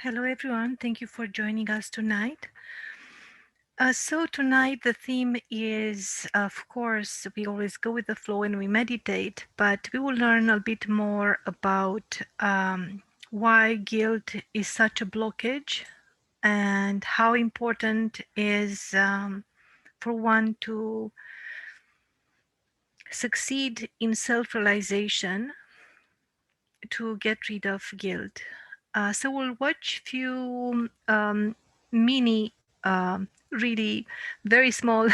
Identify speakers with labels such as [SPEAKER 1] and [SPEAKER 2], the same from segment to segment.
[SPEAKER 1] Hello everyone, thank you for joining us tonight. So tonight the theme is, of course, we always go with the flow and we meditate, but we will learn a bit more about why guilt is such a blockage and how important is for one to succeed in self-realization to get rid of guilt. So we'll watch few mini, really very small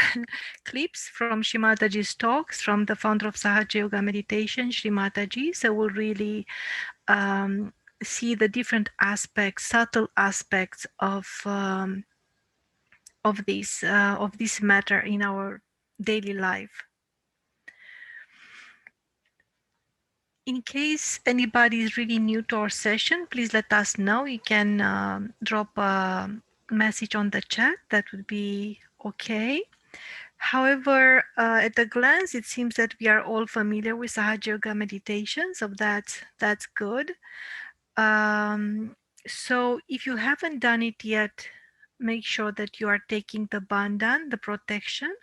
[SPEAKER 1] clips from Shri Mataji's talks from the founder of Sahaja Yoga Meditation, Shri Mataji. So we'll really see the different aspects, subtle aspects of this matter in our daily life. In case anybody is really new to our session, please let us know. You can drop a message on the chat. That would be okay. However, at a glance, it seems that we are all familiar with Sahaja Yoga meditation, so that's good. So if you haven't done it yet, make sure that you are taking the bandhan, the protection.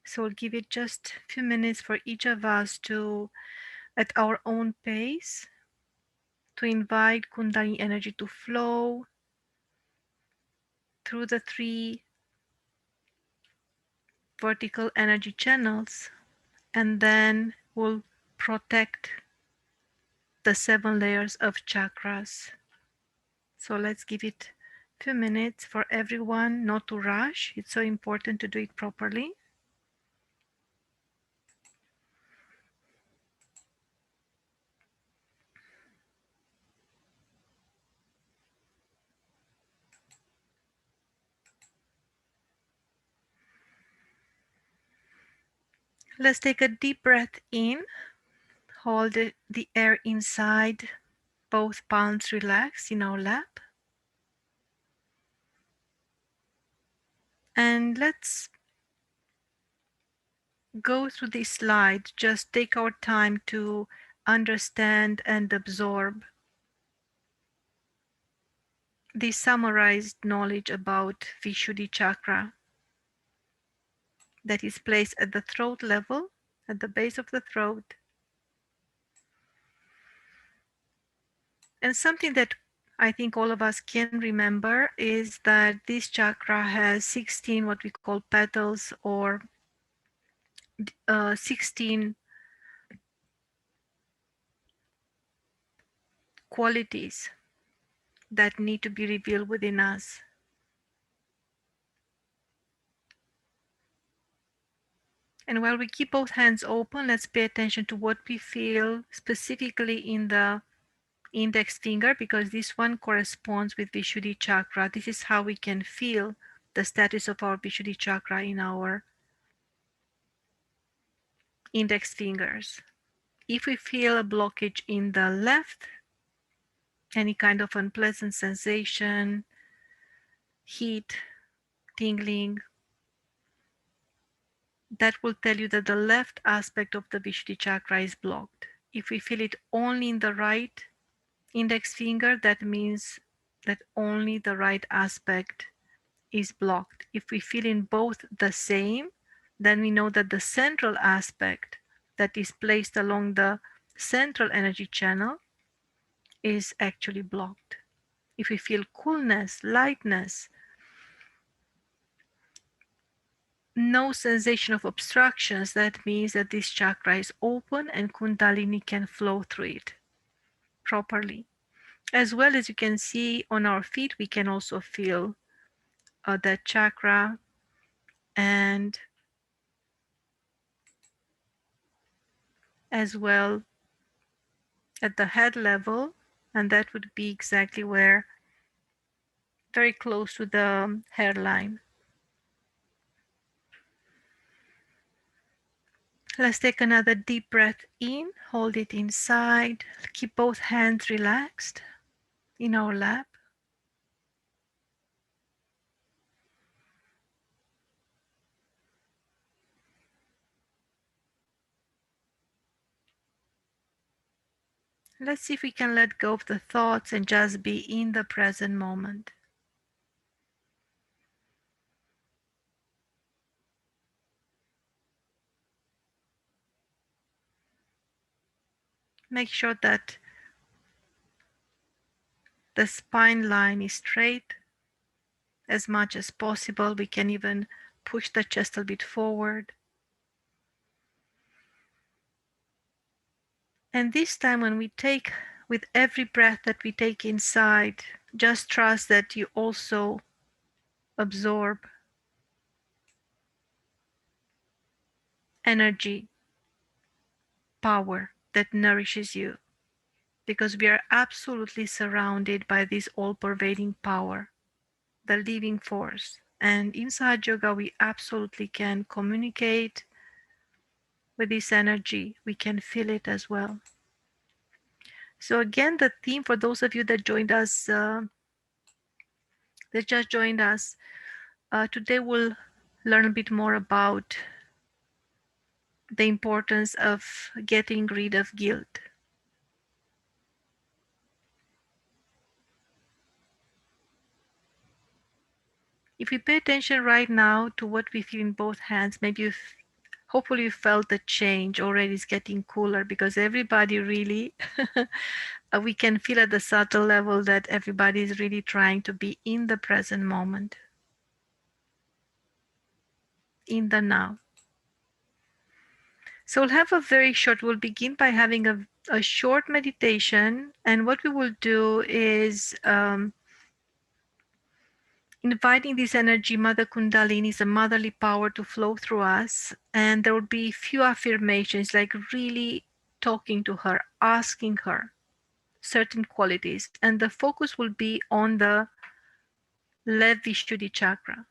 [SPEAKER 1] So we'll give it just a few minutes for each of us to, at our own pace, to invite Kundalini energy to flow through the 3 vertical energy channels, and then we'll protect the 7 layers of chakras. So let's give it a few minutes for everyone not to rush. It's so important to do it properly. Let's take a deep breath in. Hold the air inside. Both palms relax in our lap. And let's go through this slide. Just take our time to understand and absorb the summarized knowledge about Vishuddhi chakra that is placed at the throat level, at the base of the throat. And something that I think all of us can remember is that this chakra has 16 what we call petals, or 16 qualities that need to be revealed within us. And while we keep both hands open, let's pay attention to what we feel specifically in the index finger, because this one corresponds with Vishuddhi chakra. This is how we can feel the status of our Vishuddhi chakra in our index fingers. If we feel a blockage in the left, any kind of unpleasant sensation, heat, tingling, that will tell you that the left aspect of the Vishuddhi chakra is blocked. If we feel it only in the right index finger, that means that only the right aspect is blocked. If we feel in both the same, then we know that the central aspect that is placed along the central energy channel is actually blocked. If we feel coolness, lightness, no sensation of obstructions, that means that this chakra is open and Kundalini can flow through it properly. As well as you can see on our feet, we can also feel that chakra, and as well at the head level, and that would be exactly where, very close to the hairline. Let's take another deep breath in, hold it inside, keep both hands relaxed in our lap. Let's see if we can let go of the thoughts and just be in the present moment. Make sure that the spine line is straight as much as possible. We can even push the chest a bit forward. And this time, when we take, with every breath that we take inside, just trust that you also absorb energy, power that nourishes you, because we are absolutely surrounded by this all-pervading power, the living force. And in Sahaja Yoga, we absolutely can communicate with this energy. We can feel it as well. So again, the theme for those of you that joined us, that just joined us, today we'll learn a bit more about the importance of getting rid of guilt. If we pay attention right now to what we feel in both hands, maybe hopefully you felt the change already. Is getting cooler, because everybody really, we can feel at the subtle level that everybody is really trying to be in the present moment, in the now. So we'll begin by having a short meditation. And what we will do is inviting this energy, Mother Kundalini, is a motherly power, to flow through us. And there will be few affirmations, like really talking to her, asking her certain qualities. And the focus will be on the left Vishuddhi chakra,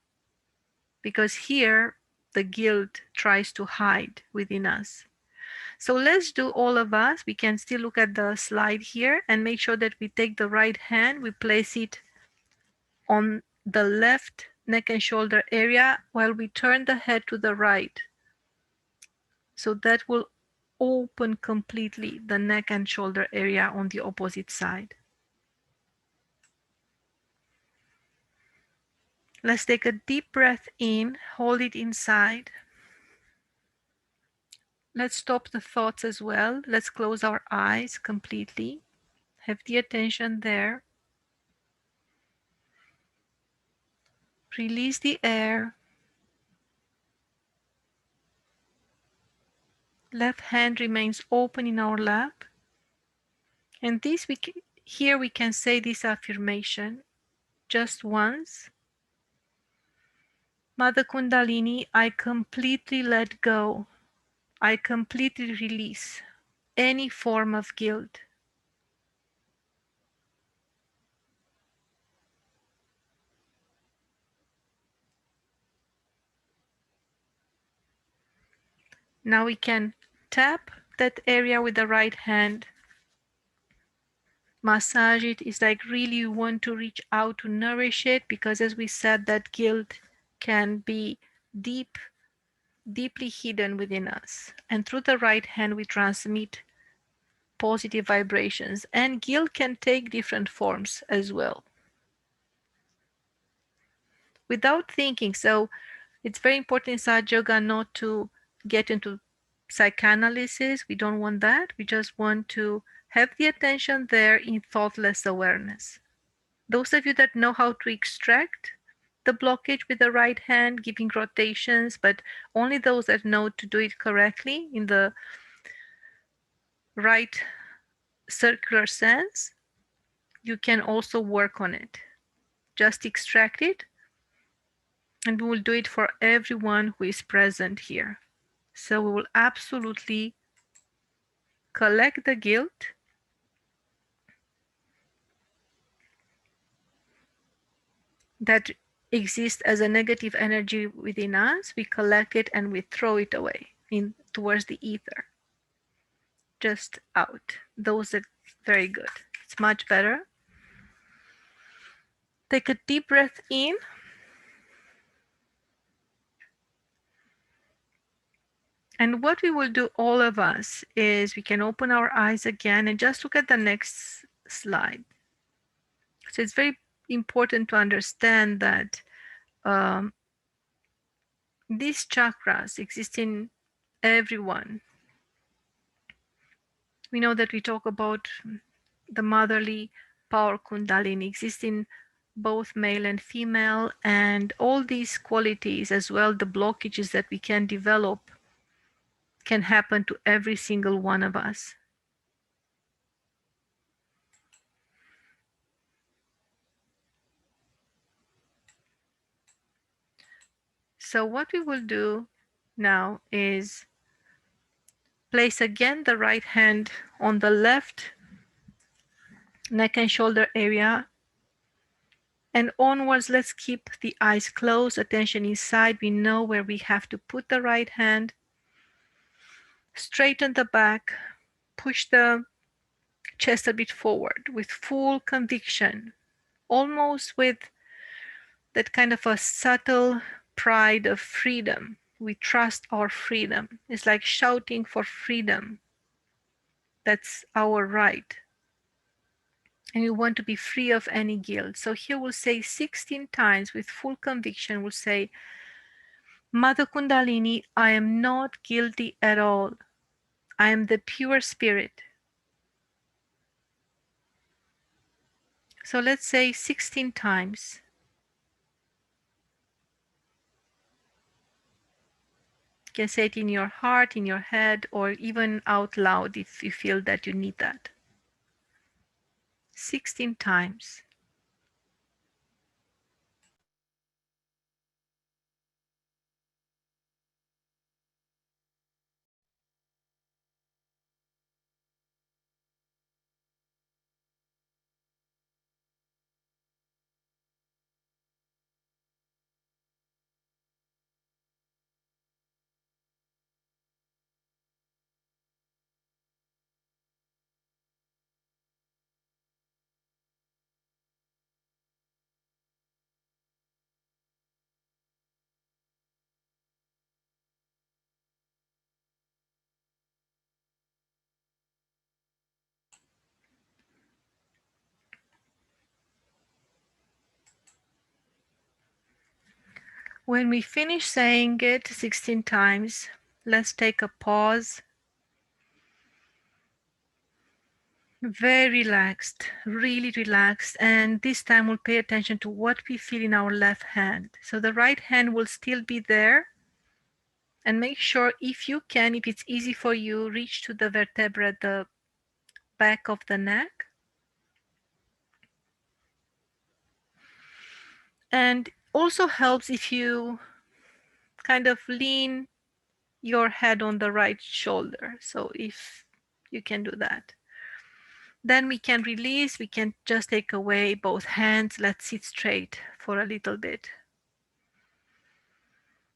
[SPEAKER 1] because here the guilt tries to hide within us. So let's do, all of us, we can still look at the slide here and make sure that we take the right hand, we place it on the left neck and shoulder area while we turn the head to the right. So that will open completely the neck and shoulder area on the opposite side. Let's take a deep breath in, hold it inside. Let's stop the thoughts as well. Let's close our eyes completely. Have the attention there. Release the air. Left hand remains open in our lap. And here we can say this affirmation just once. Mother Kundalini, I completely let go. I completely release any form of guilt. Now we can tap that area with the right hand. Massage it. It's like really you want to reach out to nourish it, because as we said, that guilt can be deeply hidden within us. And through the right hand, we transmit positive vibrations. And guilt can take different forms as well, without thinking. So it's very important in Sahaja Yoga not to get into psychoanalysis. We don't want that. We just want to have the attention there in thoughtless awareness. Those of you that know how to extract the blockage with the right hand, giving rotations, but only those that know to do it correctly in the right circular sense, you can also work on it. Just extract it, and we will do it for everyone who is present here. So we will absolutely collect the guilt that exists as a negative energy within us. We collect it and we throw it away in towards the ether. Just out. Those are very good. It's much better. Take a deep breath in. And what we will do, all of us, is we can open our eyes again and just look at the next slide. So it's very important to understand that these chakras exist in everyone. We know that we talk about the motherly power kundalini exists in both male and female, and all these qualities, as well the blockages that we can develop, can happen to every single one of us. So what we will do now is place again the right hand on the left neck and shoulder area, and onwards. Let's keep the eyes closed, attention inside. We know where we have to put the right hand. Straighten the back, push the chest a bit forward with full conviction, almost with that kind of a subtle pride of freedom. We trust our freedom. It's like shouting for freedom. That's our right. And we want to be free of any guilt. So here we'll say 16 times with full conviction. We'll say, Mother Kundalini, I am not guilty at all. I am the pure spirit. So let's say 16 times. You can say it in your heart, in your head, or even out loud if you feel that you need that. 16 times. When we finish saying it 16 times, let's take a pause. Very relaxed, really relaxed. And this time we'll pay attention to what we feel in our left hand. So the right hand will still be there. And make sure, if you can, if it's easy for you, reach to the vertebra at the back of the neck. And also helps if you kind of lean your head on the right shoulder. So if you can do that. Then we can release, we can just take away both hands. Let's sit straight for a little bit.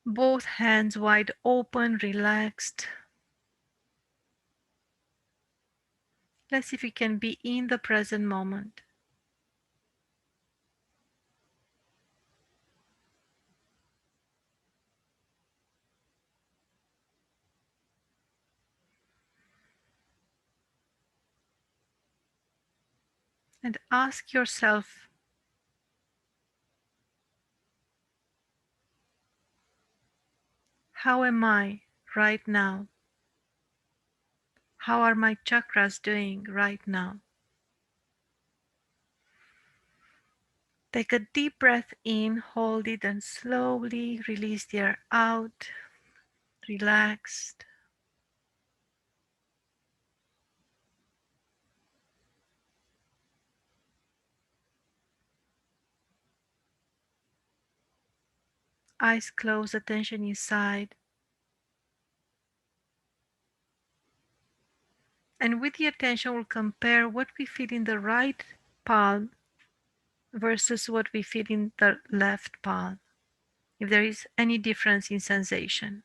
[SPEAKER 1] Both hands wide open, relaxed. Let's see if we can be in the present moment. And ask yourself, how am I right now? How are my chakras doing right now? Take a deep breath in, hold it, and slowly release the air out, relaxed. Eyes closed, attention inside. And with the attention, we'll compare what we feel in the right palm versus what we feel in the left palm, if there is any difference in sensation.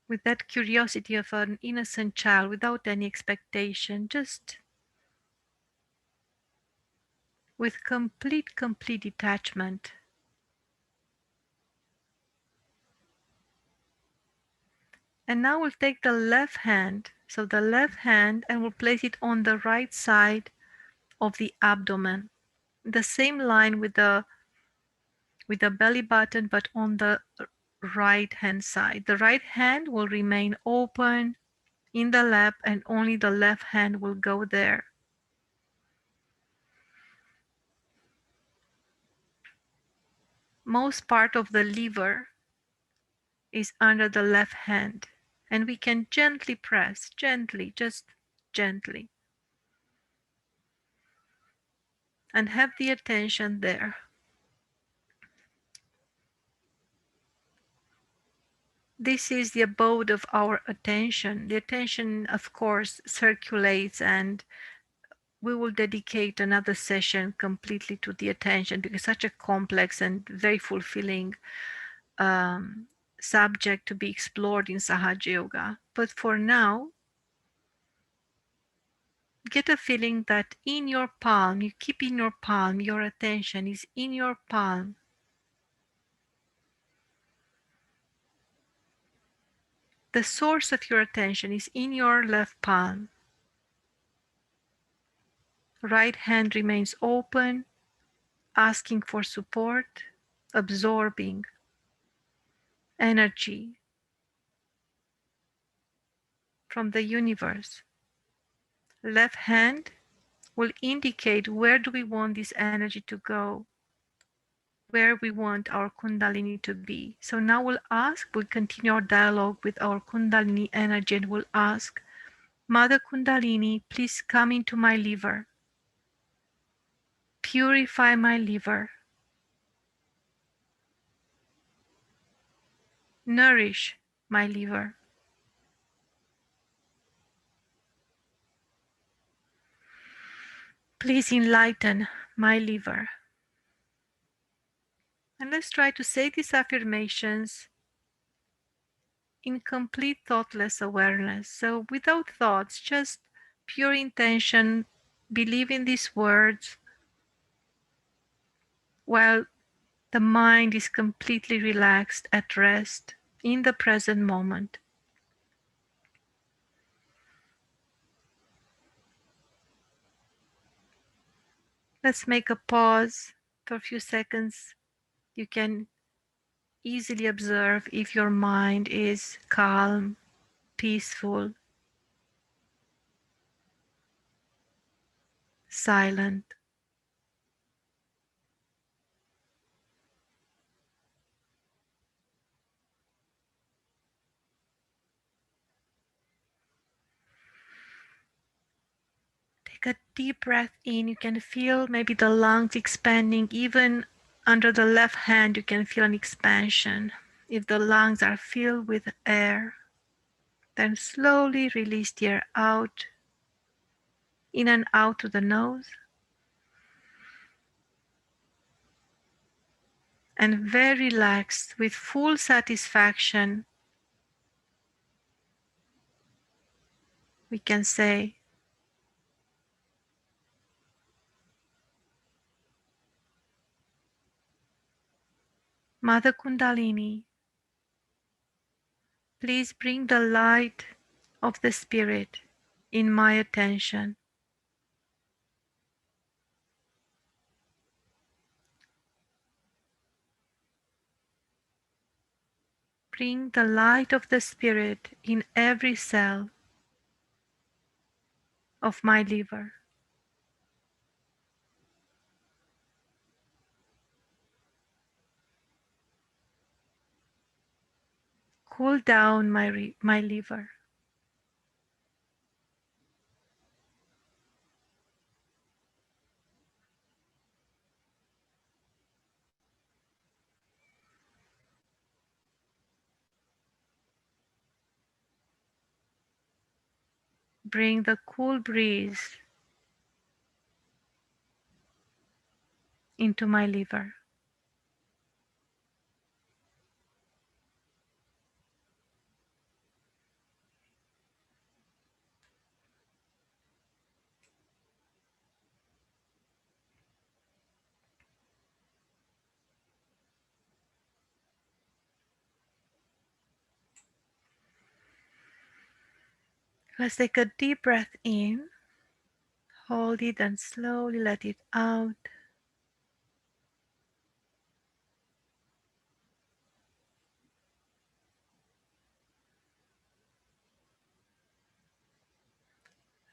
[SPEAKER 1] With that curiosity of an innocent child without any expectation, just with complete detachment. And now we'll take the left hand, so the left hand, and we'll place it on the right side of the abdomen. The same line with the belly button, but on the right hand side. The right hand will remain open in the lap, and only the left hand will go there. Most part of the liver is under the left hand, and we can gently press, gently, just gently, and have the attention there. This is the abode of our attention. The attention, of course, circulates, and we will dedicate another session completely to the attention because it's such a complex and very fulfilling subject to be explored in Sahaja Yoga. But for now, get a feeling that in your palm, you keep in your palm, your attention is in your palm. The source of your attention is in your left palm. Right hand remains open, asking for support, absorbing energy from the universe. Left hand will indicate where do we want this energy to go, where we want our Kundalini to be. So now we'll continue our dialogue with our Kundalini energy, and we'll ask, Mother Kundalini, please come into my liver. Purify my liver. Nourish my liver. Please enlighten my liver. And let's try to say these affirmations in complete thoughtless awareness. So without thoughts, just pure intention, believe in these words while the mind is completely relaxed at rest in the present moment. Let's make a pause for a few seconds. You can easily observe if your mind is calm, peaceful, silent. Take a deep breath in. You can feel maybe the lungs expanding. Even under the left hand, you can feel an expansion. If the lungs are filled with air, then slowly release the air out, in and out through the nose. And very relaxed, with full satisfaction, we can say, Mother Kundalini, please bring the light of the Spirit in my attention. Bring the light of the Spirit in every cell of my liver. Cool down my liver. bring the cool breeze into my liver. Let's take a deep breath in, hold it and slowly let it out.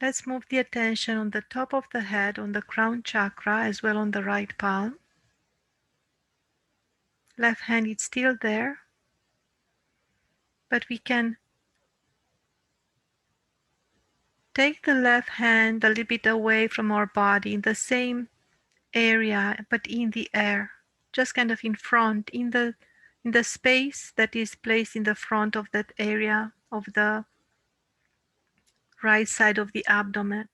[SPEAKER 1] Let's move the attention on the top of the head, on the crown chakra, as well on the right palm. Left hand is still there, but we can take the left hand a little bit away from our body in the same area, but in the air, just kind of in front, in the space that is placed in the front of that area of the right side of the abdomen.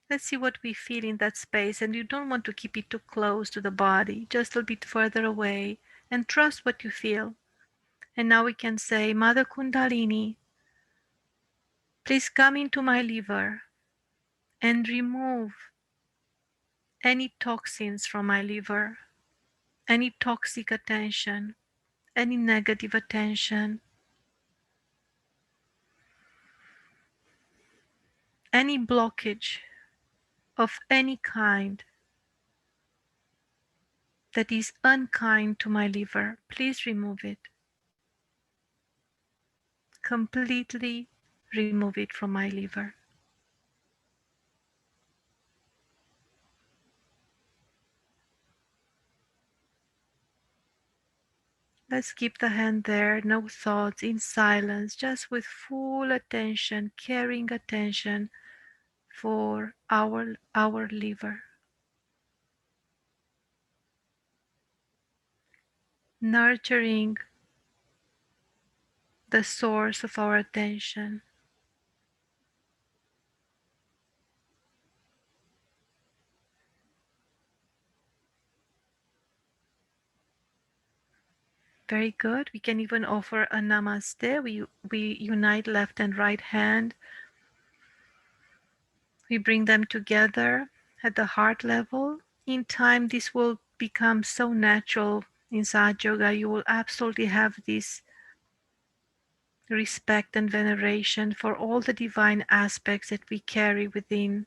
[SPEAKER 1] Let's see what we feel in that space, and you don't want to keep it too close to the body, just a bit further away, and trust what you feel. And now we can say, Mother Kundalini, please come into my liver and remove any toxins from my liver, any toxic attention, any negative attention, any blockage of any kind that is unkind to my liver. Please remove it. Completely remove it from my liver. Let's keep the hand there, no thoughts, in silence, just with full attention, caring attention for our liver. Nurturing the source of our attention. Very good. We can even offer a namaste. We unite left and right hand. We bring them together at the heart level. In time, this will become so natural in Sahaja Yoga. You will absolutely have this respect and veneration for all the divine aspects that we carry within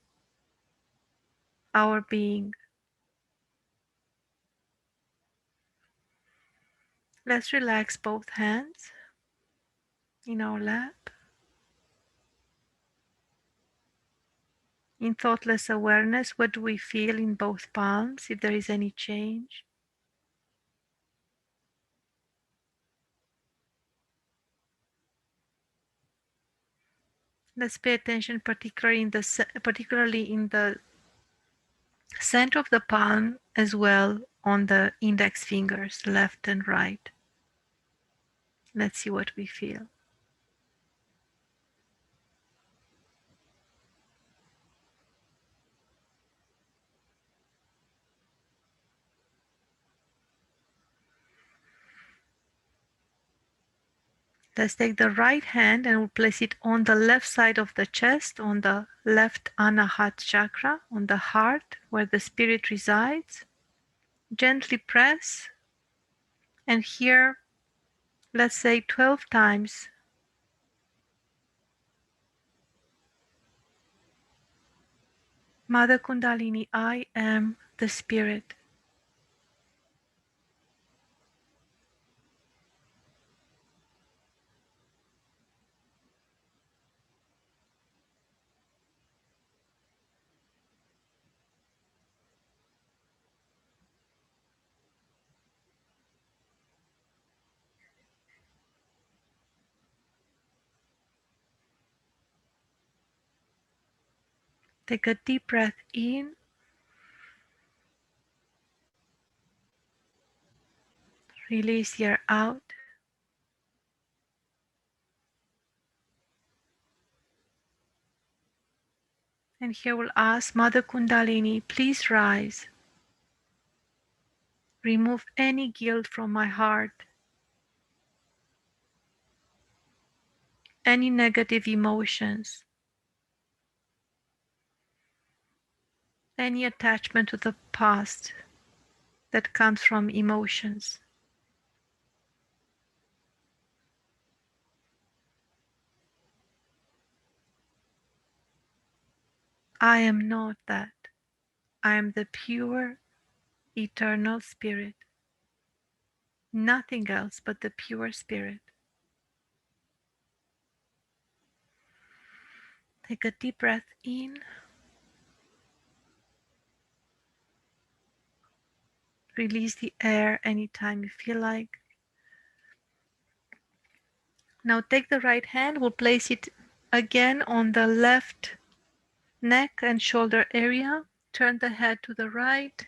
[SPEAKER 1] our being. Let's relax both hands in our lap. In thoughtless awareness, what do we feel in both palms, if there is any change? Let's pay attention particularly in the center of the palm, as well on the index fingers, left and right. Let's see what we feel. Let's take the right hand and we'll place it on the left side of the chest, on the left Anahat chakra, on the heart where the spirit resides. Gently press, and here, let's say 12 times. Mother Kundalini, I am the spirit. Take a deep breath in. Release the air out. And here we'll ask Mother Kundalini, please rise. Remove any guilt from my heart, any negative emotions, any attachment to the past that comes from emotions. I am not that. I am the pure, eternal spirit. Nothing else but the pure spirit. Take a deep breath in. Release the air anytime you feel like. Now take the right hand, we'll place it again on the left neck and shoulder area. Turn the head to the right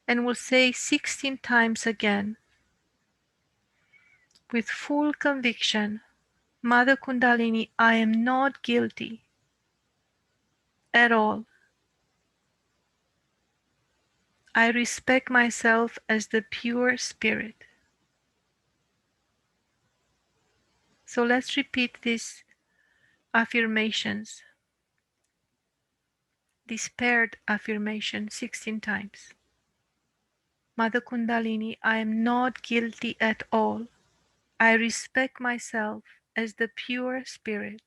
[SPEAKER 1] and we'll say 16 times again. With full conviction, Mother Kundalini, I am not guilty at all. I respect myself as the pure spirit. So let's repeat these affirmations, this paired affirmation 16 times. Mother Kundalini, I am not guilty at all. I respect myself as the pure spirit.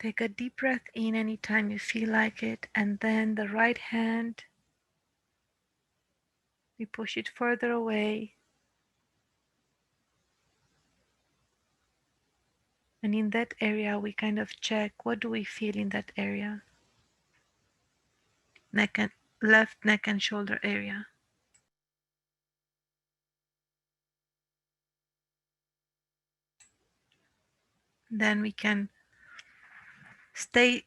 [SPEAKER 1] Take a deep breath in anytime you feel like it, and then the right hand, we push it further away. And in that area, we kind of check, what do we feel in that area? Left neck and shoulder area. Then we can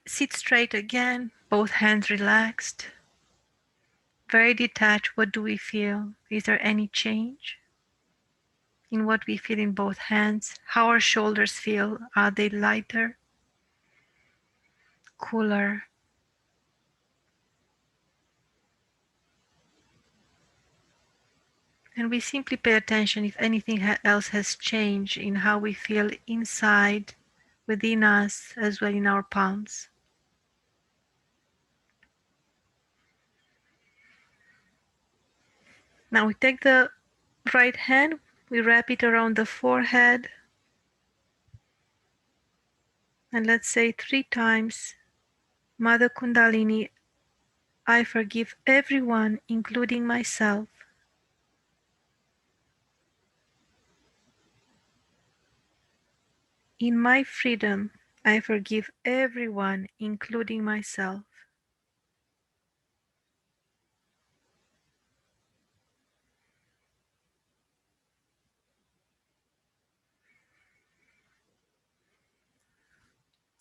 [SPEAKER 1] sit straight again, both hands relaxed. Very detached, what do we feel? Is there any change in what we feel in both hands? How our shoulders feel? Are they lighter? Cooler? And we simply pay attention if anything else has changed in how we feel inside, within us, as well in our palms. Now we take the right hand, we wrap it around the forehead, and let's say 3 times, Mother Kundalini, I forgive everyone, including myself. In my freedom, I forgive everyone, including myself.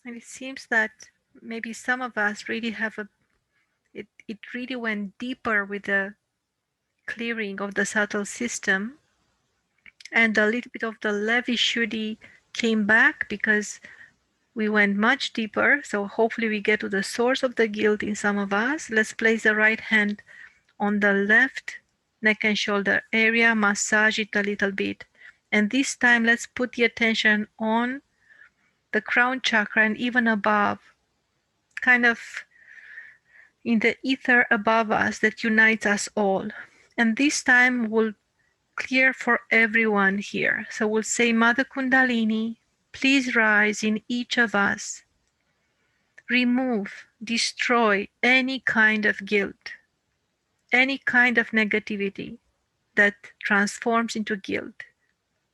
[SPEAKER 1] And it seems that maybe some of us really have it really went deeper with the clearing of the subtle system, and a little bit of the levi came back because we went much deeper. So hopefully we get to the source of the guilt in some of us. Let's place the right hand on the left neck and shoulder area, massage it a little bit. And this time let's put the attention on the crown chakra and even above, kind of in the ether above us that unites us all. And this time we'll clear for everyone here. So we'll say, Mother Kundalini, please rise in each of us. Remove, destroy any kind of guilt, any kind of negativity that transforms into guilt.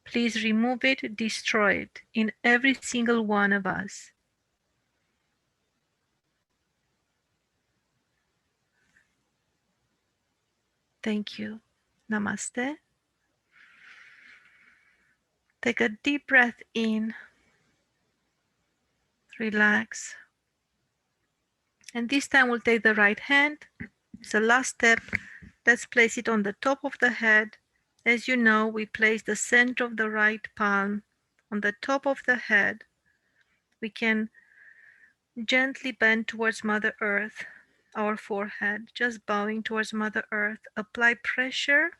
[SPEAKER 1] Please remove it, destroy it in every single one of us. Thank you. Namaste. Take a deep breath in, relax. And this time we'll take the right hand. It's the last step. Let's place it on the top of the head. As you know, we place the center of the right palm on the top of the head. We can gently bend towards Mother Earth, our forehead, just bowing towards Mother Earth. Apply pressure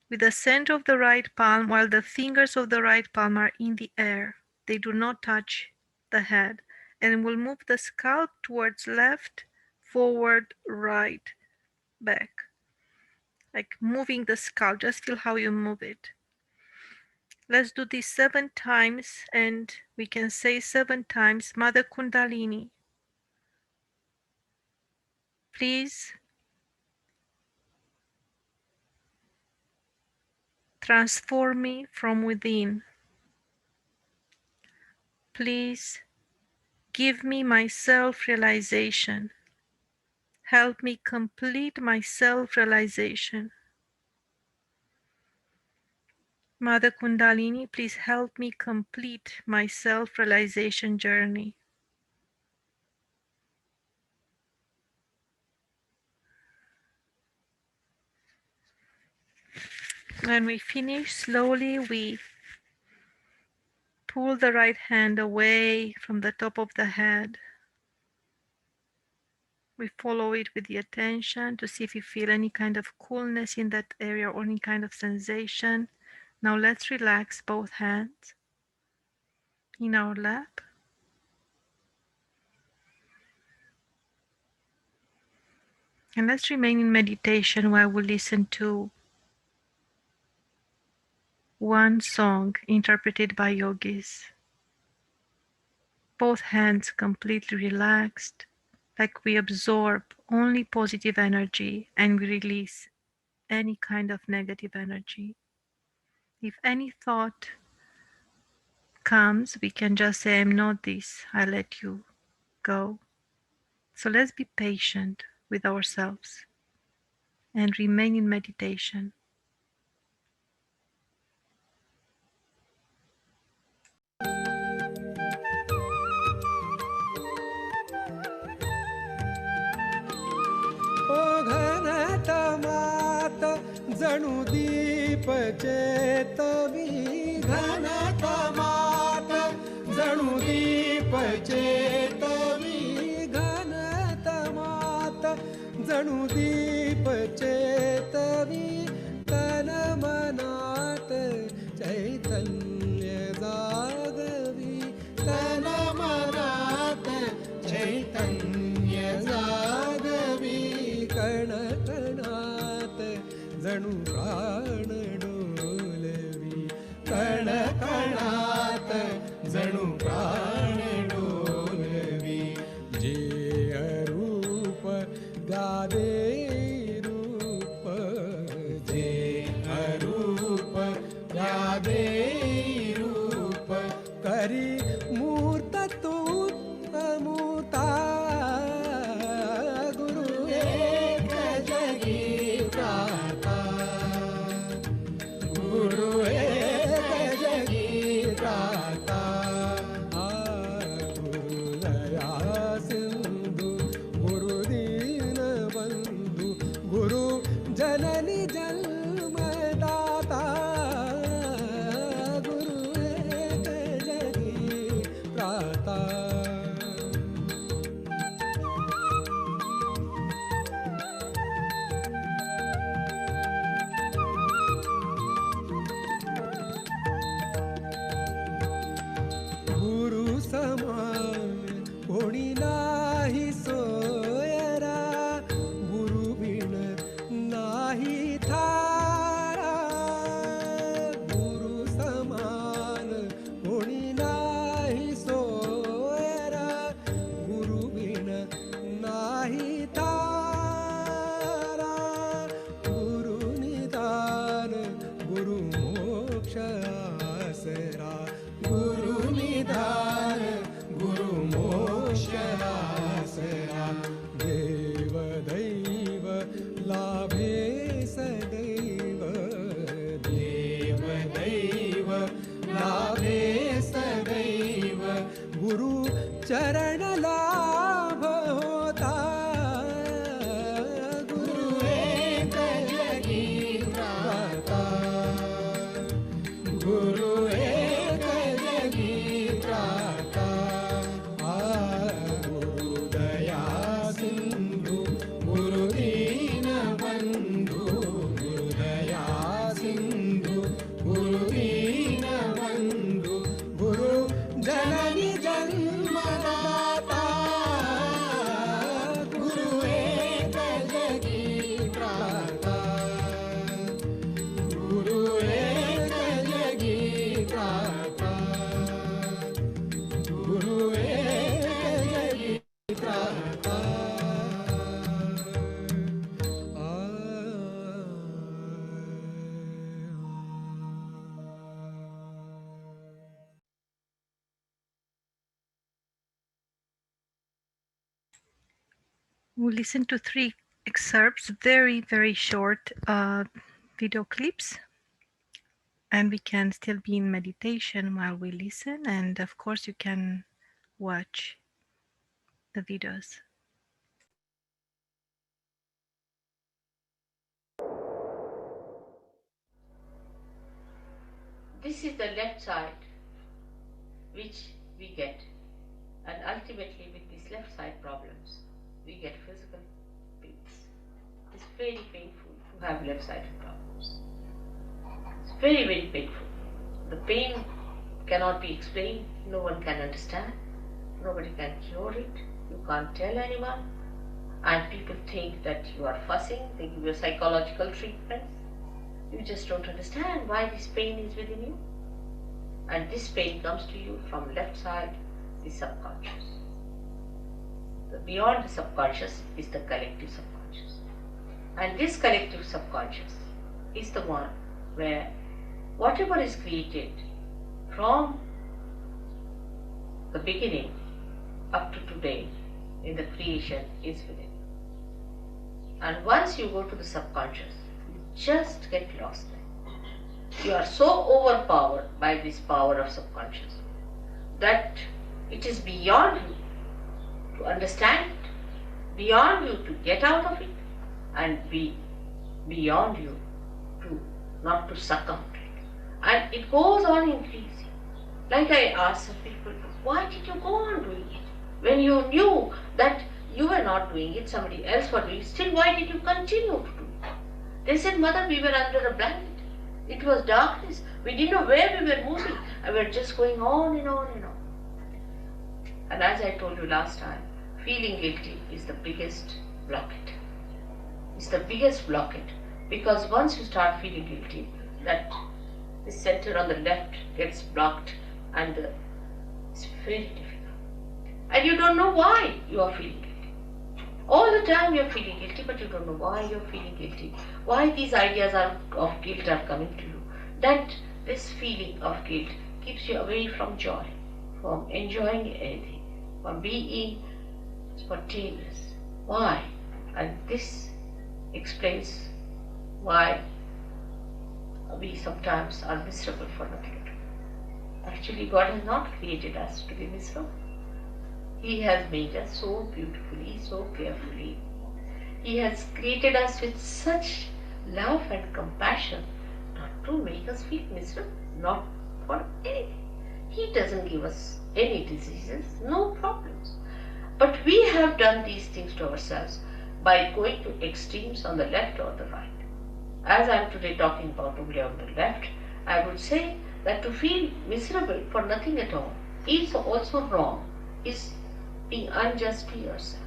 [SPEAKER 1] with the center of the right palm while the fingers of the right palm are in the air. They do not touch the head. And we'll move the scalp towards left, forward, right, back. Like moving the scalp, just feel how you move it. Let's do this 7 times, and we can say 7 times, Mother Kundalini, please transform me from within. Please give me my self-realization. Help me complete my self-realization. Mother Kundalini, please help me complete my self-realization journey. When we finish, slowly we pull the right hand away from the top of the head. We follow it with the attention to see if you feel any kind of coolness in that area or any kind of sensation. Now let's relax both hands in our lap. And let's remain in meditation while we listen to one song interpreted by yogis. Both hands completely relaxed, like we absorb only positive energy and we release any kind of negative energy. If any thought comes, we can just say, I'm not this, I let you go. So let's be patient with ourselves and remain in meditation.
[SPEAKER 2] जणू दीप चेतवी घनतमात जणू दीप चेतवी घनतमात जणू दीप चेतवी तन मनात चैतन्य जागवी तन मनात चैतन्य जागवी कण जणू प्राण डोलवी कण कणात जणू प्राण डोलवी जे अरूप गादे रूप जे अरूप गादे रूप करी मूर्त तू अमूता सिंधु गुरुदीन बंधु
[SPEAKER 1] We'll listen to 3 excerpts, very, very short video clips, and we can still be in meditation while we listen. And of course, you can watch the videos.
[SPEAKER 3] This is the left side which we get, and ultimately with these left side problems we get physical pains. It's very painful to have left sided problems. It's very, very painful. The pain cannot be explained, no one can understand, nobody can cure it, you can't tell anyone, and people think that you are fussing, they give you psychological treatments. You just don't understand why this pain is within you. And this pain comes to you from left side, the subconscious. Beyond the subconscious is the collective subconscious. And this collective subconscious is the one where whatever is created from the beginning up to today in the creation is within. And once you go to the subconscious, you just get lost there. You are so overpowered by this power of subconscious that it is beyond you to understand it, beyond you to get out of it, and beyond you to not to succumb to it. And it goes on increasing. Like I asked some people, why did you go on doing it? When you knew that you were not doing it, somebody else was doing it, still why did you continue to do it? They said, Mother, we were under a blanket. It was darkness. We didn't know where we were moving. And we were just going on and on and on. And as I told you last time, feeling guilty is the biggest blockade. It's the biggest blockade. Because once you start feeling guilty, that the center on the left gets blocked and it's very difficult. And you don't know why you are feeling guilty. All the time you are feeling guilty, but you don't know why you are feeling guilty. Why these ideas of guilt are coming to you. That this feeling of guilt keeps you away from joy, from enjoying anything, from being spontaneous. Why? And this explains why we sometimes are miserable for nothing at all. Actually, God has not created us to be miserable. He has made us so beautifully, so carefully. He has created us with such love and compassion not to make us feel miserable, not for anything. He doesn't give us any diseases, no problems. But we have done these things to ourselves by going to extremes on the left or the right. As I am today talking about only on the left, I would say that to feel miserable for nothing at all is also wrong, is being unjust to yourself.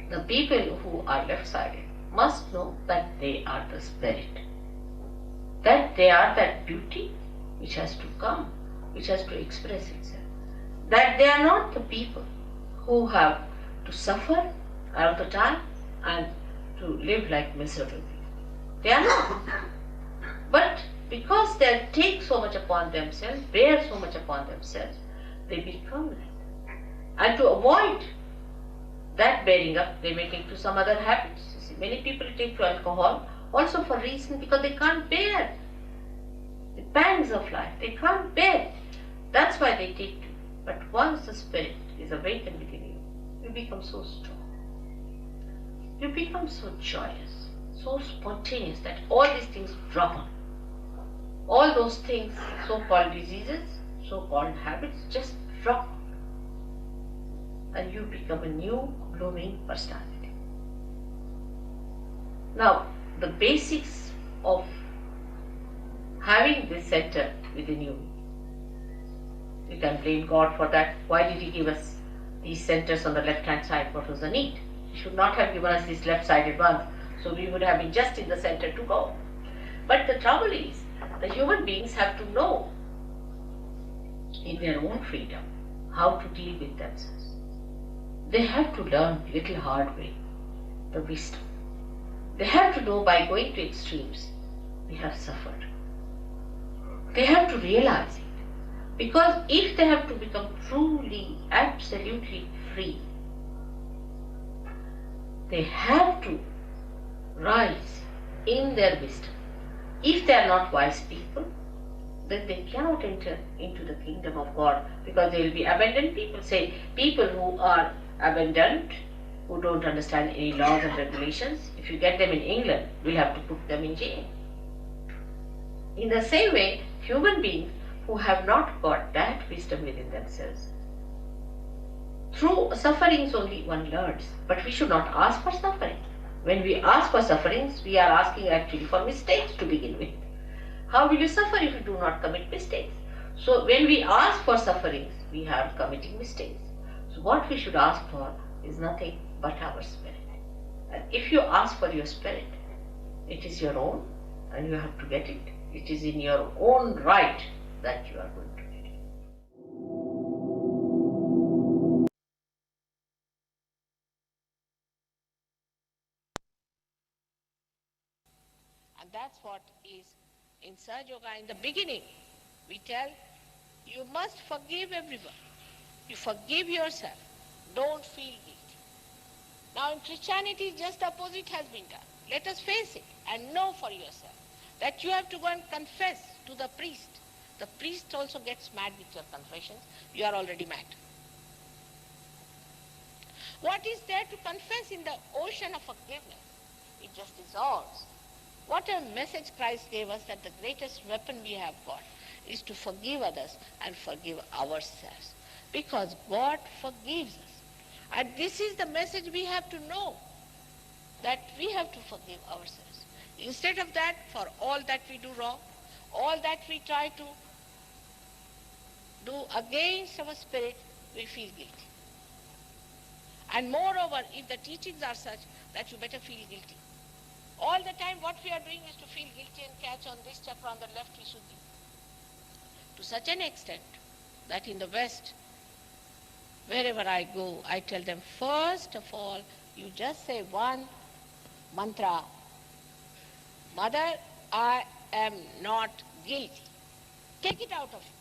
[SPEAKER 3] The people who are left-sided must know that they are the spirit, that they are that beauty which has to come, which has to express itself, that they are not the people who have to suffer all the time and to live like miserable people. They are not. But because they take so much upon themselves, bear so much upon themselves, they become like that. And to avoid that bearing up, they may take to some other habits. You see, many people take to alcohol also for reason because they can't bear the pangs of life. They can't bear it. That's why they take to. But once the spirit is awakened within you, you become so strong. You become so joyous, so spontaneous that all these things drop on. All those things, so-called diseases, so-called habits, just drop on. And you become a new blooming personality. Now, the basics of having this center within you, you can blame God for that. Why did He give us these centers on the left-hand side? What was the need? He should not have given us these left-sided ones, so we would have been just in the center to go. But the trouble is, the human beings have to know in their own freedom how to deal with themselves. They have to learn little hard way, the wisdom. They have to know by going to extremes, they have suffered. They have to realize it. Because if they have to become truly, absolutely free, They have to rise in their wisdom. If they are not wise people, then they cannot enter into the kingdom of God, because they will be abandoned people. Say, people who are abandoned, who don't understand any laws and regulations, if you get them in England, we'll have to put them in jail. In the same way, human beings who have not got that wisdom within themselves, through sufferings only one learns, but we should not ask for suffering. When we ask for sufferings, we are asking actually for mistakes to begin with. How will you suffer if you do not commit mistakes? So when we ask for sufferings, we are committing mistakes. So what we should ask for is nothing but our spirit. And if you ask for your spirit, it is your own and you have to get it. It is in your own right that you are going to get it. And that's what is in Sahaja Yoga. In the beginning, we tell you must forgive everyone. You forgive yourself. Don't feel guilty. Now in Christianity, just the opposite has been done. Let us face it and know for yourself that you have to go and confess to the priest. The priest also gets mad with your confessions. You are already mad. What is there to confess in the ocean of forgiveness? It just dissolves. What a message Christ gave us, that the greatest weapon we have got is to forgive others and forgive ourselves. Because God forgives us. And this is the message we have to know, that we have to forgive ourselves. Instead of that, for all that we do wrong, all that we try to do against our spirit, we feel guilty. And moreover, if the teachings are such that you better feel guilty, all the time what we are doing is to feel guilty and catch on this chakra on the left Visuddhi. To such an extent that in the West, wherever I go, I tell them, first of all, you just say one mantra, Mother, I am not guilty. Take it out of you.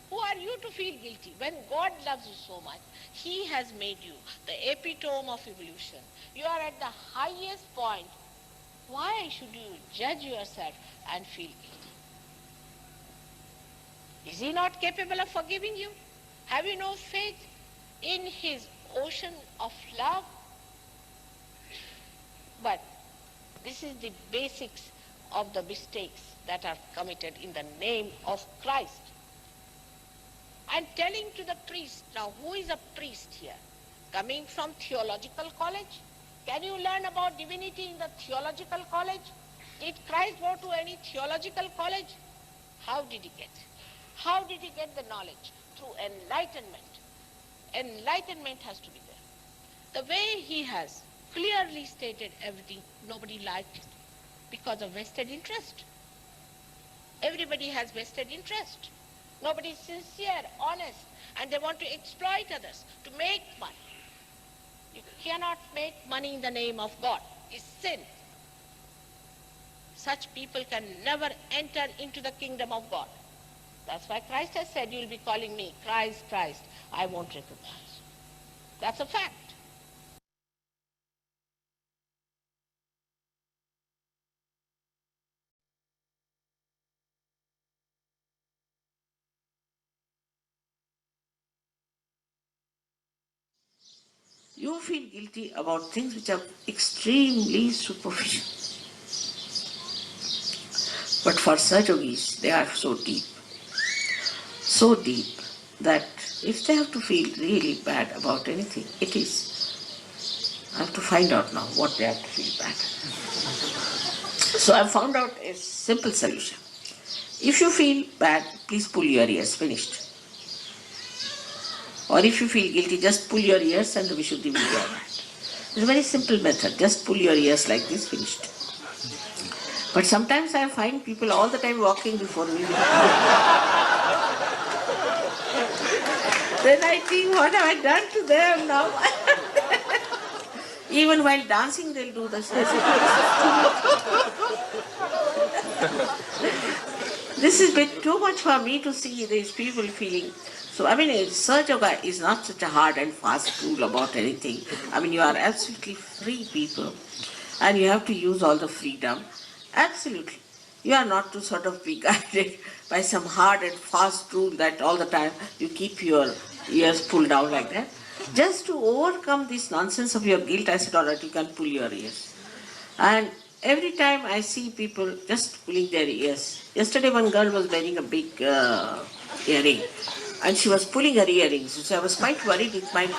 [SPEAKER 3] Who are you to feel guilty? When God loves you so much, He has made you the epitome of evolution. You are at the highest point. Why should you judge yourself and feel guilty? Is He not capable of forgiving you? Have you no faith in His ocean of love? But this is the basics of the mistakes that are committed in the name of Christ. And telling to the priest, now who is a priest here? Coming from theological college? Can you learn about divinity in the theological college? Did Christ go to any theological college? How did He get? How did He get the knowledge? Through enlightenment. Enlightenment has to be there. The way He has clearly stated everything, nobody liked it because of vested interest. Everybody has vested interest. Nobody is sincere, honest, and they want to exploit others to make money. You cannot make money in the name of God. It's sin. Such people can never enter into the kingdom of God. That's why Christ has said, you'll be calling me Christ, Christ. I won't recognize. That's a fact. You feel guilty about things which are extremely superficial. But for such yogis, they are so deep that if they have to feel really bad about anything, it is. I have to find out now what they have to feel bad. So I found out a simple solution. If you feel bad, please pull your ears, finished. Or if you feel guilty, just pull your ears and the Vishuddhi will be alright. It's a very simple method. Just pull your ears like this, finished. But sometimes I find people all the time walking before me. Then I think, what have I done to them now? Even while dancing, they'll do the same. This is a bit too much for me to see these people feeling
[SPEAKER 4] So, I mean, Sahaja Yoga is not such a hard and fast rule about anything. I mean, you are absolutely free people and you have to use all the freedom. Absolutely. You are not to sort of be guided by some hard and fast rule that all the time you keep your ears pulled down like that. Just to overcome this nonsense of your guilt, I said, all right, you can pull your ears. And every time I see people just pulling their ears. Yesterday, one girl was wearing a big earring and she was pulling her earrings. So I was quite worried it might.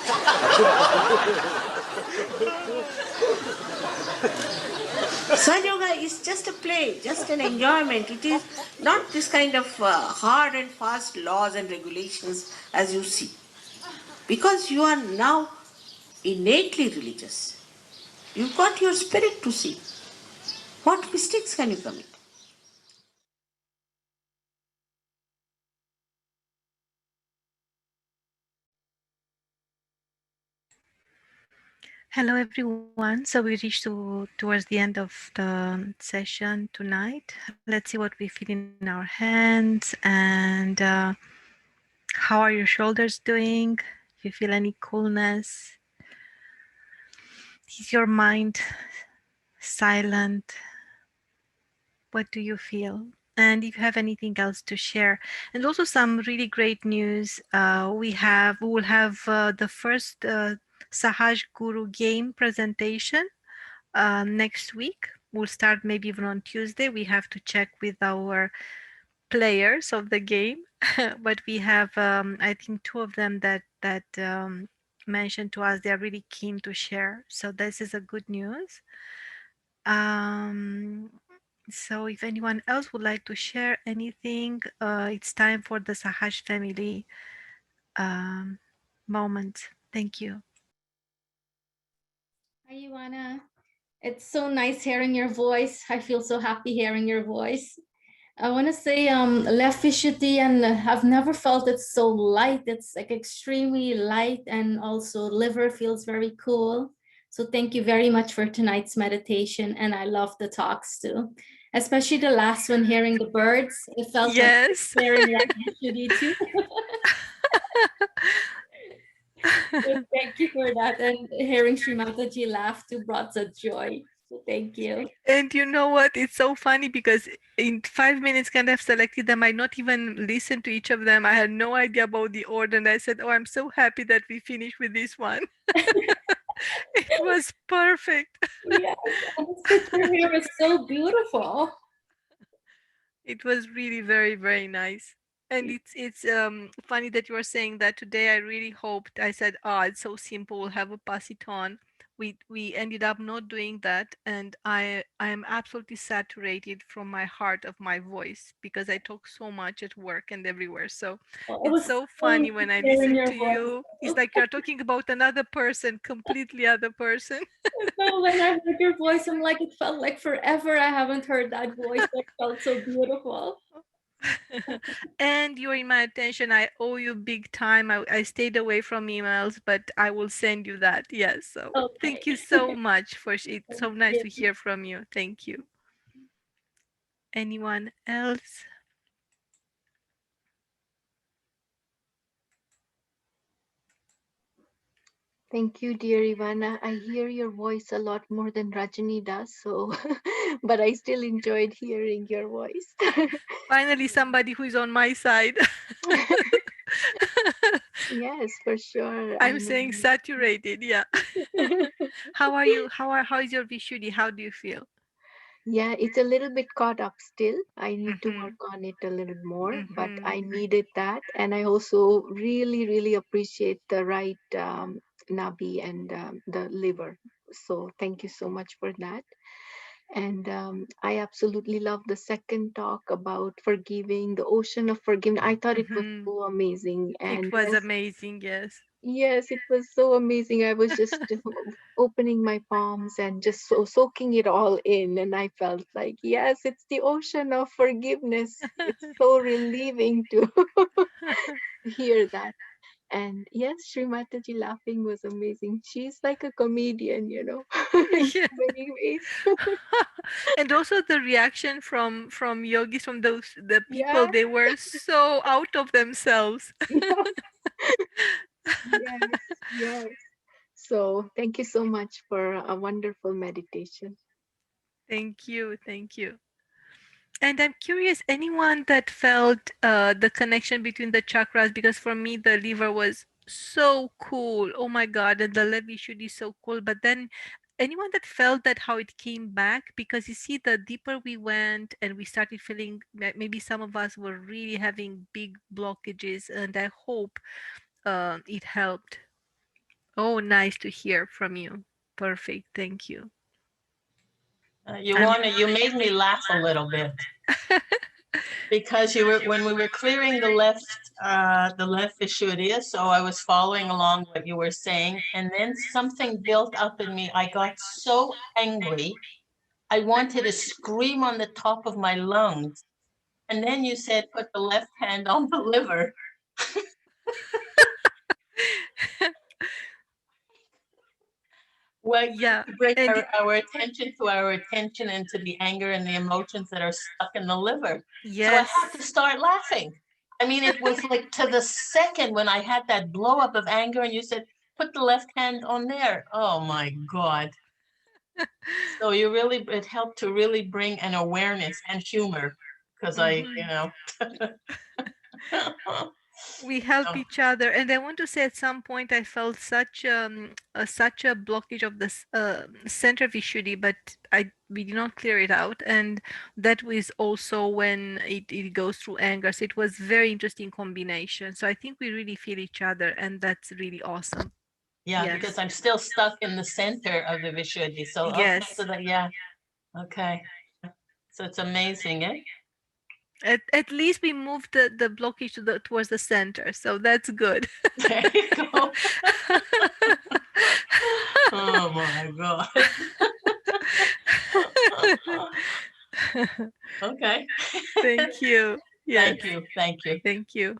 [SPEAKER 4] Sun Yoga is just a play, just an enjoyment. It is not this kind of hard and fast laws and regulations as you see. Because you are now innately religious. You've got your spirit to see. What mistakes can you commit?
[SPEAKER 1] Hello, everyone. So we reached towards the end of the session tonight. Let's see what we feel in our hands and how are your shoulders doing? If you feel any coolness, is your mind silent? What do you feel? And if you have anything else to share, and also some really great news, we will have the first Sahaj Guru game presentation next week. We'll start maybe even on Tuesday. We have to check with our players of the game, but we have I think two of them that mentioned to us they are really keen to share. So this is a good news. Um, so if anyone else would like to share anything, it's time for the Sahaj family um, moment. Thank you.
[SPEAKER 5] Hi, Ivana. It's so nice hearing your voice. I feel so happy hearing your voice. I want to say left Vishuddhi, and I've never felt it so light. It's like extremely light, and also liver feels very cool. So thank you very much for tonight's meditation, and I love the talks too, especially the last one, hearing the birds. It felt like
[SPEAKER 1] Yes.
[SPEAKER 5] hearing left Vishuddhi too. So thank you for that, and hearing Shri Mataji laugh too brought such joy. So thank you.
[SPEAKER 1] And you know what? It's so funny because in 5 minutes, kind of selected them. I not even listened to each of them. I had no idea about the order. And I said, oh, I'm so happy that we finished with this one. It was perfect.
[SPEAKER 5] Yes, and this picture here is so beautiful.
[SPEAKER 1] It was really very, very nice. And it's funny that you were saying that today. I really hoped. I said, "Oh, it's so simple. We'll have a pass it on." We ended up not doing that, and I am absolutely saturated from my heart of my voice because I talk so much at work and everywhere. So
[SPEAKER 5] Oh, it
[SPEAKER 1] it's
[SPEAKER 5] was
[SPEAKER 1] so
[SPEAKER 5] so
[SPEAKER 1] funny
[SPEAKER 5] nice
[SPEAKER 1] when I
[SPEAKER 5] hearing
[SPEAKER 1] listen
[SPEAKER 5] your
[SPEAKER 1] to
[SPEAKER 5] voice.
[SPEAKER 1] you. It's like you're talking about another person, completely other person.
[SPEAKER 5] So when I heard your voice, I'm like, it felt like forever I haven't heard that voice. That felt so beautiful.
[SPEAKER 1] And you're in my attention. I owe you big time. I stayed away from emails, but I will send you that. Yes. So
[SPEAKER 5] Okay.
[SPEAKER 1] thank you so much for it's so
[SPEAKER 5] Thank
[SPEAKER 1] nice
[SPEAKER 5] you.
[SPEAKER 1] to hear from you. Thank you. Anyone else?
[SPEAKER 6] Thank you, dear Ivana. I hear your voice a lot more than Rajani does, so but I still enjoyed hearing your voice.
[SPEAKER 1] Finally, somebody who is on my side.
[SPEAKER 6] Yes, for sure. I
[SPEAKER 1] I'm saying
[SPEAKER 6] mean,
[SPEAKER 1] saturated. Yeah. How are you? How is your Vishuddhi? How do you feel?
[SPEAKER 6] yeah, it's a little bit caught up still. I need to
[SPEAKER 1] Mm-hmm.
[SPEAKER 6] work on it a little more, but
[SPEAKER 1] Mm-hmm.
[SPEAKER 6] I needed that. And I also really, really appreciate the right nabi and the liver. So thank you so much for that. And I absolutely love the second talk about forgiving, the ocean of forgiveness. I thought it was
[SPEAKER 1] Mm-hmm.
[SPEAKER 6] so amazing.
[SPEAKER 1] It
[SPEAKER 6] And
[SPEAKER 1] was
[SPEAKER 6] yes,
[SPEAKER 1] amazing. Yes.
[SPEAKER 6] yes, it was so amazing. I was just opening my palms and just soaking it all in. And I felt like, yes, it's the ocean of forgiveness. It's so relieving to hear that. And yes, Shri Mataji laughing was amazing. She's like a comedian, in
[SPEAKER 1] Yeah.
[SPEAKER 6] so many ways.
[SPEAKER 1] And also the reaction from yogis, from those the people,
[SPEAKER 6] Yeah,
[SPEAKER 1] they were so out of themselves.
[SPEAKER 6] yeah, yes, yes. So thank you so much for a wonderful meditation.
[SPEAKER 1] Thank you, thank you. And I'm curious, anyone that felt the connection between the chakras, because for me the liver was so cool. Oh my God, and the left should is so cool. But then anyone that felt that how it came back, because you see, the deeper we went and we started feeling maybe some of us were really having big blockages, and I hope it helped. Oh, nice to hear from you. Perfect. Thank you. I'm
[SPEAKER 7] You made me laugh a little bit because you were when we were clearing the left Vishuddha, so I was following along what you were saying, and then something built up in me. I got so angry. I wanted to scream on the top of my lungs. And then you said, put the left hand on the liver. Well,
[SPEAKER 1] yeah.
[SPEAKER 7] to bring
[SPEAKER 1] And
[SPEAKER 7] our attention to our attention and to the anger and the emotions that are stuck in the liver. So I had to
[SPEAKER 1] yes.
[SPEAKER 7] start laughing. I mean, it was like to the second when I had that blow up of anger, and you said, put the left hand on there. Oh my God. So it helped to really bring an awareness and humor because
[SPEAKER 1] Mhm. We help
[SPEAKER 7] So,
[SPEAKER 1] each other, and I want to say at some point I felt such a blockage of the center Vishuddhi, but I we did not clear it out, and that was also when it goes through anger. So it was very interesting combination. So I think we really feel each other, and that's really awesome.
[SPEAKER 7] yeah, because
[SPEAKER 1] Yes.
[SPEAKER 7] I'm still stuck in the center of the Vishuddhi. So, okay, so
[SPEAKER 1] Yes.
[SPEAKER 7] that, yeah, okay. So it's amazing, eh?
[SPEAKER 1] At least we moved the blockage to towards the center, so that's good.
[SPEAKER 7] There you go. Oh my God. Okay.
[SPEAKER 1] Thank you. Yes.
[SPEAKER 7] Thank you. Thank you.
[SPEAKER 1] Thank you.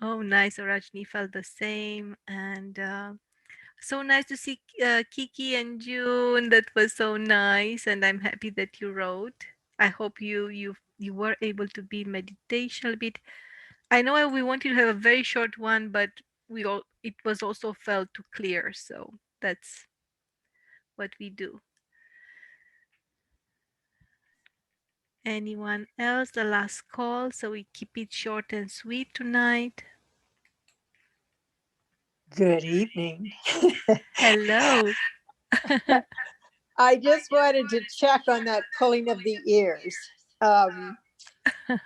[SPEAKER 1] Oh, nice. Rajni felt the same. And so nice to see Kiki and June. That was so nice. And I'm happy that you wrote. I hope you were able to be in meditation a bit. I know we wanted to have a very short one, but we all it was also felt too clear. So that's what we do. Anyone else? The last call, so we keep it short and sweet tonight.
[SPEAKER 8] Good evening.
[SPEAKER 1] Hello.
[SPEAKER 8] I just wanted to check on that pulling of the ears.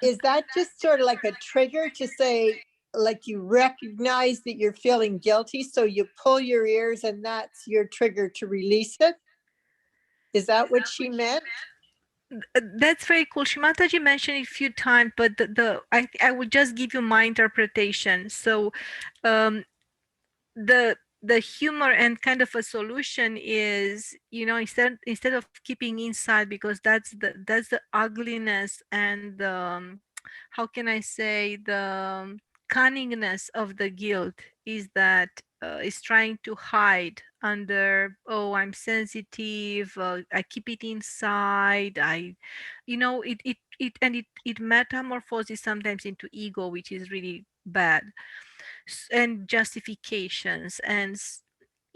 [SPEAKER 8] Is that just sort of like a trigger to say, like you recognize that you're feeling guilty, so you pull your ears and that's your trigger to release it? Is that what she meant?
[SPEAKER 1] That's very cool. Shimataji mentioned it a few times, but I will just give you my interpretation. So um, the humor and kind of a solution is, instead of keeping inside, because that's the ugliness and the how can I say, the cunningness of the guilt, is that is trying to hide under, oh, I'm sensitive, I keep it inside, it metamorphoses sometimes into ego, which is really bad, and justifications and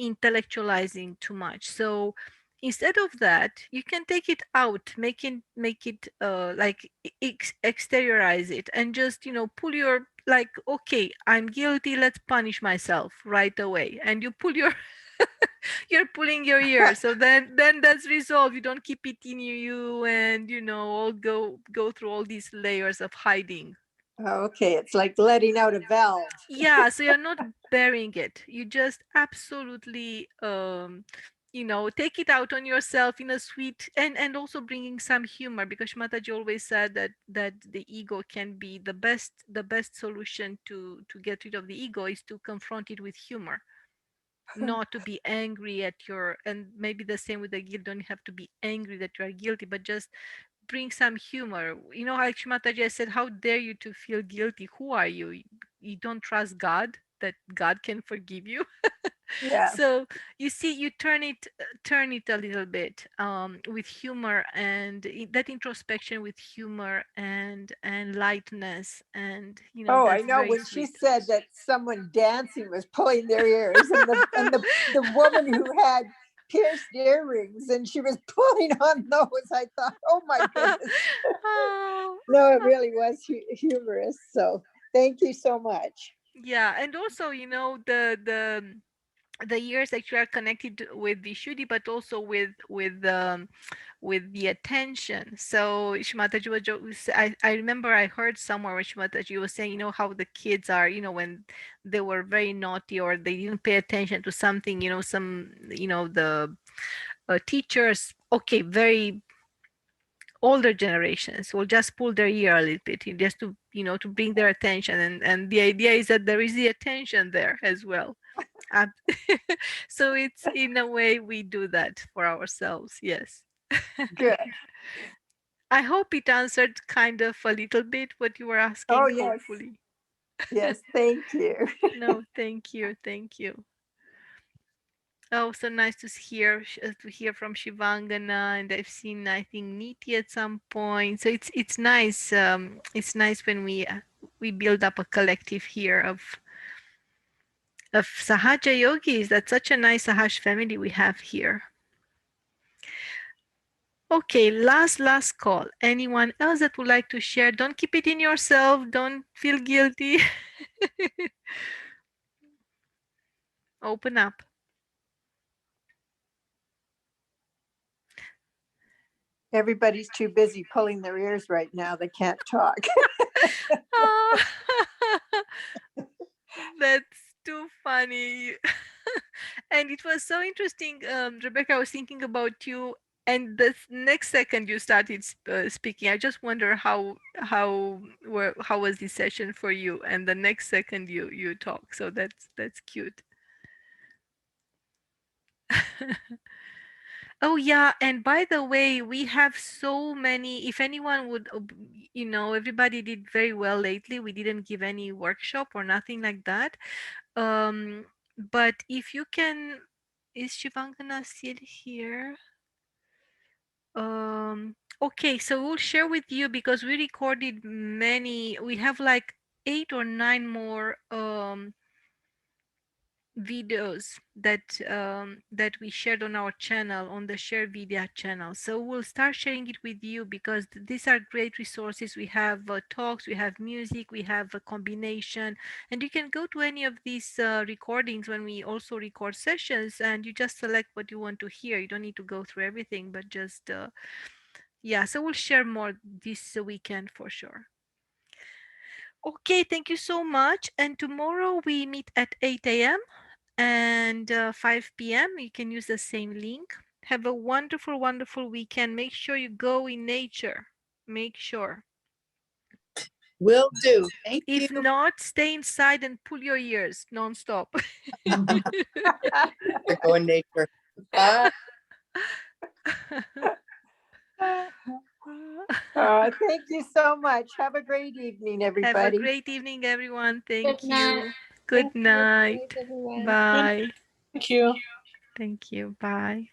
[SPEAKER 1] intellectualizing too much. So instead of that, you can take it out, make it like exteriorize it, and just pull your, like, okay, I'm guilty, let's punish myself right away, and you pull your you're pulling your ear, so then that's resolved. You don't keep it in you, and all go through all these layers of hiding.
[SPEAKER 8] Okay, it's like letting out a valve.
[SPEAKER 1] Yeah, so you're not burying it, you just absolutely take it out on yourself in a sweet, and also bringing some humor, because Mataji always said that the ego can be the best solution to get rid of the ego is to confront it with humor, not to be angry at your, and maybe the same with the guilt, don't have to be angry that you are guilty, but just bring some humor. You know, like Mataji said, how dare you to feel guilty? Who are you? You don't trust God, that God can forgive you?
[SPEAKER 8] Yeah.
[SPEAKER 1] So you see, you turn it a little bit with humor, and that introspection with humor and lightness, and you know,
[SPEAKER 8] Oh, I
[SPEAKER 1] that's
[SPEAKER 8] know.
[SPEAKER 1] very
[SPEAKER 8] When she
[SPEAKER 1] sweet.
[SPEAKER 8] said that someone dancing was pulling their ears, and the woman who had pierced earrings, and she was pulling on those, I thought, oh my goodness.
[SPEAKER 1] Oh,
[SPEAKER 8] No, it really was humorous. So thank you so much.
[SPEAKER 1] yeah, and also, you know, the ears actually are connected with the Shuddhi, but also with the attention. So Shimataji I remember I heard somewhere where Shimataji was saying, you know, how the kids are, you know, when they were very naughty or they didn't pay attention to something, you know, the teachers, okay, very older generations will just pull their ear a little bit just to, you know, to bring their attention, and the idea is that there is the attention there as well. Um, so it's in a way we do that for ourselves. Yes.
[SPEAKER 8] Good.
[SPEAKER 1] I hope it answered kind of a little bit what you were
[SPEAKER 8] Oh,
[SPEAKER 1] asking,
[SPEAKER 8] yes.
[SPEAKER 1] hopefully.
[SPEAKER 8] Yes. Thank you.
[SPEAKER 1] No, thank you. Thank you. Oh, so nice to hear from Shivangana, and I've seen, I think, Niti at some point. So it's nice. It's nice when we build up a collective here of Sahaja yogis. That's such a nice Sahaja family we have here. Okay, last call. Anyone else that would like to share? Don't keep it in yourself. Don't feel guilty. Open up.
[SPEAKER 8] Everybody's too busy pulling their ears right now. They can't talk.
[SPEAKER 1] Oh, that's too funny. And it was so interesting, Rebecca. I was thinking about you, and the next second you started speaking. I just wonder how was this session for you, and the next second you talk. So that's cute. Oh yeah, and by the way, we have so many. If anyone would, you know, everybody did very well lately. We didn't give any workshop or nothing like that. Um, but if you can, is Shivangana still here? Okay, so we'll share with you because we recorded many. We have like 8 or 9 more videos that we shared on our channel, on the Share Vidya channel. So we'll start sharing it with you because these are great resources. We have talks, we have music, we have a combination, and you can go to any of these recordings when we also record sessions, and you just select what you want to hear. You don't need to go through everything, but just yeah. So we'll share more this weekend for sure. Okay, thank you so much. And tomorrow we meet at 8 a.m. and 5 p.m. You can use the same link. Have a wonderful, wonderful weekend. Make sure you go in nature. Make sure.
[SPEAKER 9] Will do. Thank you.
[SPEAKER 1] If not, stay inside and pull your ears nonstop.
[SPEAKER 9] Go in nature. Bye.
[SPEAKER 8] Thank you so much. Have a great evening,
[SPEAKER 1] Have a
[SPEAKER 8] everybody.
[SPEAKER 1] great evening, everyone. Thank you.
[SPEAKER 5] night.
[SPEAKER 1] Good
[SPEAKER 5] Thank you.
[SPEAKER 1] night.
[SPEAKER 5] Good night, everyone.
[SPEAKER 1] Bye.
[SPEAKER 7] Thank you.
[SPEAKER 1] Thank you. Bye.